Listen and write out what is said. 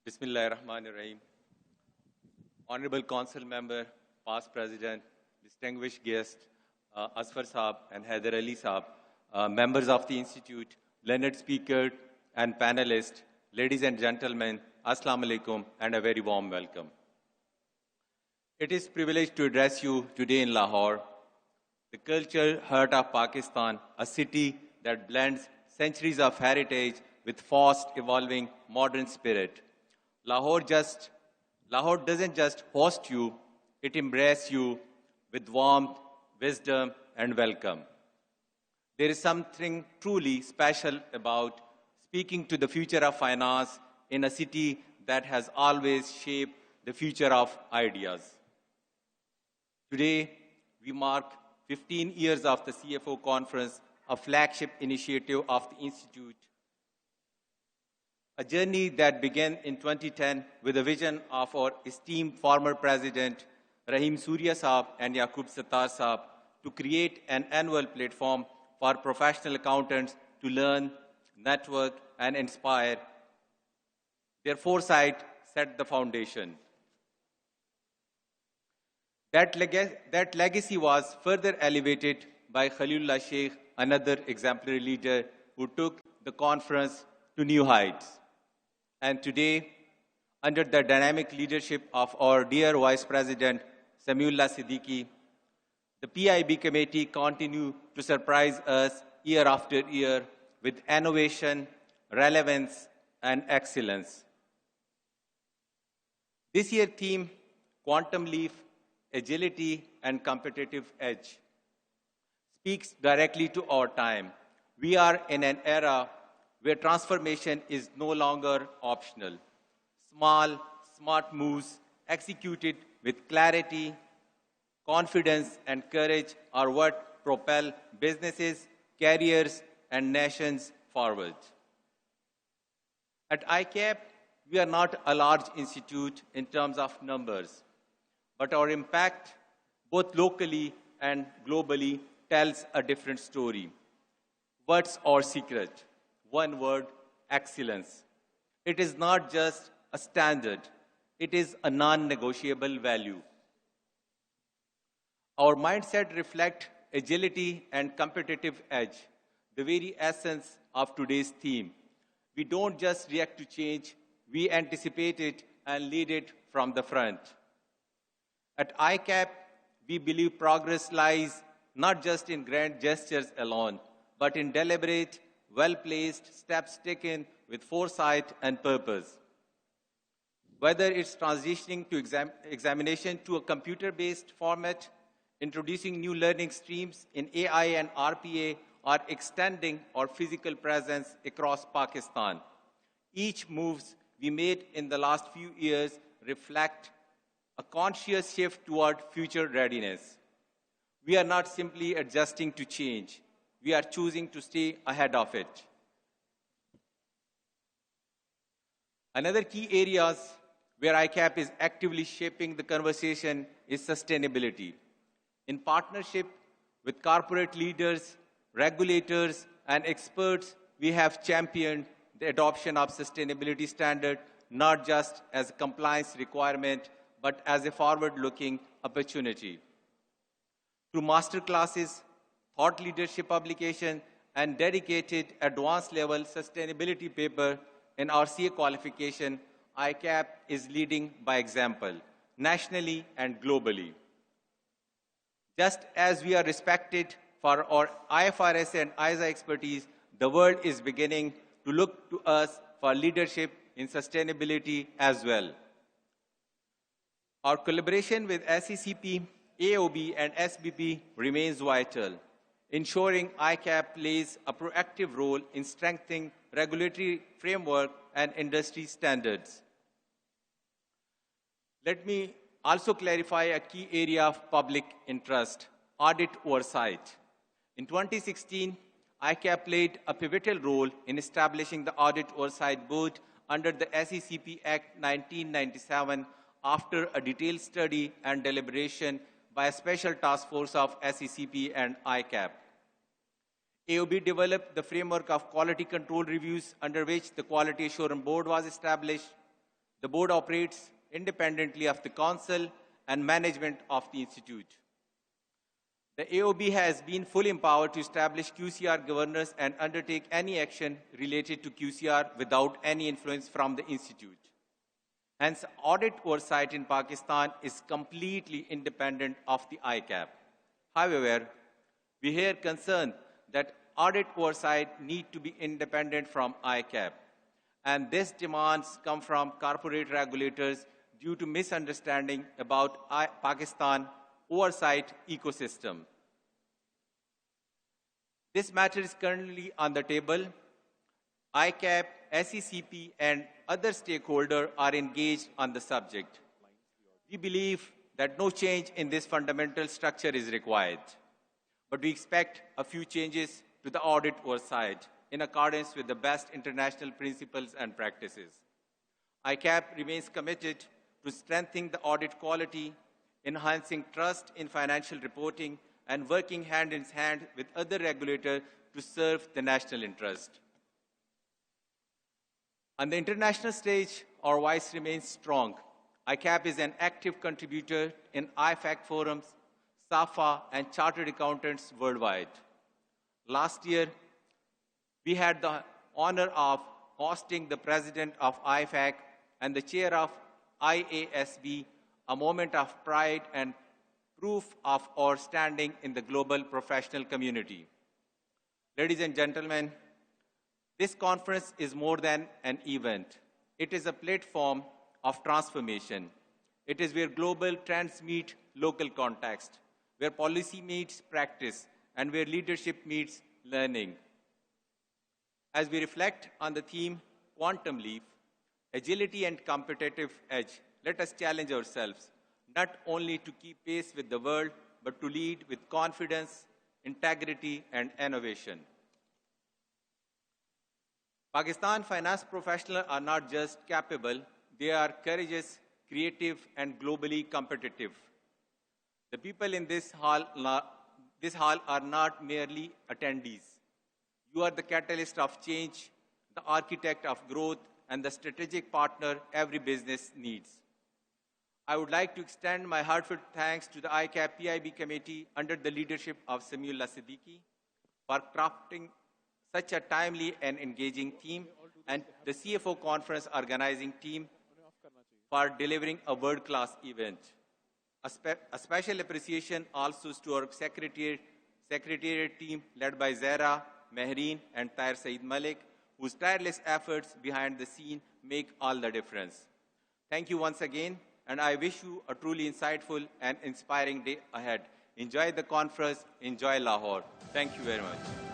Bismillahirrahmanirrahim. Honorable Council Member, Past President, distinguished guests, Asfar Saab and Haider Ali Saab, members of the Institute, learned speaker and panelists, ladies and gentlemen, Assalamu alaikum and a very warm welcome. It is a privilege to address you today in Lahore, the cultural heart of Pakistan, a city that blends centuries of heritage with fast evolving modern spirit. Lahore doesn't just host you, it embraces you with warmth, wisdom, and welcome. There is something truly special about speaking to the future of finance in a city that has always shaped the future of ideas. Today, we mark 15 years of the CFO conference, a flagship initiative of the Institute. A journey that began in 2010 with a vision of our esteemed former President, Rahim Surya Saab and Yaqub Sattar Saab, to create an annual platform for professional accountants to learn, network, and inspire. Their foresight set the foundation. That legacy was further elevated by Khalilullah Sheikh, another exemplary leader who took the conference to new heights. And today, under the dynamic leadership of our dear Vice President, Saifullah Siddiqui, the PIB committee continues to surprise us year after year with innovation, relevance, and excellence. This year's theme, Quantum Leap, Agility and Competitive Edge, speaks directly to our time. We are in an era where transformation is no longer optional. Small, smart moves executed with clarity, confidence, and courage are what propel businesses, careers, and nations forward. At ICAP, we are not a large institute in terms of numbers, but our impact, both locally and globally, tells a different story. What's our secret? One word, excellence. It is not just a standard, it is a non-negotiable value. Our mindset reflects agility and competitive edge, the very essence of today's theme. We don't just react to change, we anticipate it and lead it from the front. At ICAP, we believe progress lies not just in grand gestures alone, but in deliberate, well-placed steps taken with foresight and purpose. Whether it's transitioning to examination to a computer-based format, introducing new learning streams in AI and RPA, or extending our physical presence across Pakistan. Each moves we made in the last few years reflect a conscious shift toward future readiness. We are not simply adjusting to change. We are choosing to stay ahead of it. Another key areas where ICAP is actively shaping the conversation is sustainability. In partnership with corporate leaders, regulators, and experts, we have championed the adoption of sustainability standards not just as a compliance requirement, but as a forward-looking opportunity. Through masterclasses, thought leadership publication, and dedicated advanced level sustainability paper in our CA qualification, ICAP is leading by example, nationally and globally. Just as we are respected for our IFRS and ISA expertise, the world is beginning to look to us for leadership in sustainability as well. Our collaboration with SECP, AOB, and SBP remains vital, ensuring ICAP plays a proactive role in strengthening regulatory framework and industry standards. Let me also clarify a key area of public interest, audit oversight. In 2016, ICAP played a pivotal role in establishing the Audit Oversight Board under the SECP Act 1997 after a detailed study and deliberation by a special task force of SECP and ICAP. AOB developed the framework of quality control reviews under which the Quality Assurance Board was established. The board operates independently of the council and management of the institute. The AOB has been fully empowered to establish QCR governance and undertake any action related to QCR without any influence from the institute. Hence, audit oversight in Pakistan is completely independent of the ICAP. However, we hear concern that audit oversight need to be independent from ICAP. And these demands come from corporate regulators due to misunderstanding about Pakistan oversight ecosystem. This matter is currently on the table. ICAP, SECP, and other stakeholders are engaged on the subject. We believe that no change in this fundamental structure is required, but we expect a few changes to the audit oversight in accordance with the best international principles and practices. ICAP remains committed to strengthening the audit quality, enhancing trust in financial reporting, and working hand in hand with other regulators to serve the national interest. On the international stage, our voice remains strong. ICAP is an active contributor in IFAC forums, SAFA, and chartered accountants worldwide. Last year, we had the honor of hosting the president of IFAC and the chair of IASB, a moment of pride and proof of our standing in the global professional community. Ladies and gentlemen, this conference is more than an event. It is a platform of transformation. It is where global trends meet local context, where policy meets practice, and where leadership meets learning. As we reflect on the theme, Quantum Leap, Agility and Competitive Edge, let us challenge ourselves, not only to keep pace with the world, but to lead with confidence, integrity, and innovation. Pakistan finance professionals are not just capable, they are courageous, creative, and globally competitive. The people in this hall are not merely attendees. You are the catalyst of change, the architect of growth, and the strategic partner every business needs. I would like to extend my heartfelt thanks to the ICAP PIB committee under the leadership of Saifullah for crafting such a timely and engaging theme, and the CFO conference organizing team for delivering a world-class event. A special appreciation also to our secretariat team led by Zara, Mehreen, and Tahir Saeed Malik, whose tireless efforts behind the scene make all the difference. Thank you once again, and I wish you a truly insightful and inspiring day ahead. Enjoy the conference, enjoy Lahore. Thank you very much.